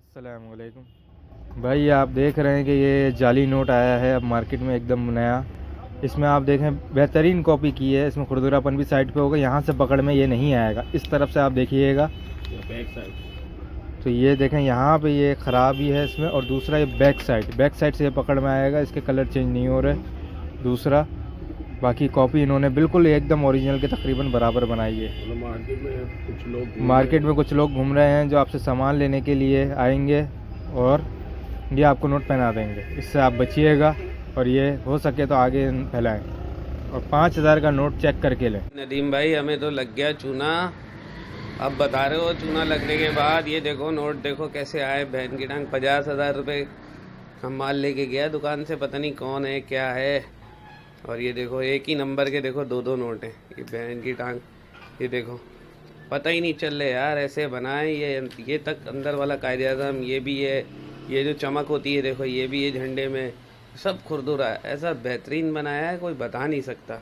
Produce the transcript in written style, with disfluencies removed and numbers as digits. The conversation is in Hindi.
अस्सलाम वालेकुम भाई, आप देख रहे हैं कि ये जाली नोट आया है अब मार्केट में एकदम नया। इसमें आप देखें बेहतरीन कॉपी की है, इसमें खुरदुरापन भी साइड पे होगा, यहाँ से पकड़ में ये नहीं आएगा। इस तरफ से आप देखिएगा बैक साइड तो ये देखें यहाँ पे ये ख़राब ही है इसमें, और दूसरा ये बैक साइड से ये पकड़ में आएगा, इसके कलर चेंज नहीं हो रहे। दूसरा बाकी कॉपी इन्होंने बिल्कुल एकदम ओरिजिनल के तकरीबन बराबर बनाई है। मार्केट में कुछ लोग घूम रहे हैं जो आपसे सामान लेने के लिए आएंगे और ये आपको नोट पहना देंगे। इससे आप बचिएगा और ये हो सके तो आगे फैलाएं, और 5,000 का नोट चेक करके लें। नदीम भाई, हमें तो लग गया चूना। अब बता रहे हो चूना लगने के बाद ये देखो नोट देखो कैसे आए, बहन की टांग। 50,000 रुपये हम माल लेके गया दुकान से, पता नहीं कौन है क्या है। और ये देखो एक ही नंबर के देखो दो नोट हैं, ये बहन की टांग। ये देखो पता ही नहीं चल रहा यार, ऐसे बनाए ये तक अंदर वाला कायदे आज़म, ये भी है, ये जो चमक होती है देखो, ये भी ये झंडे में सब खुरदुरा है। ऐसा बेहतरीन बनाया है कोई बता नहीं सकता।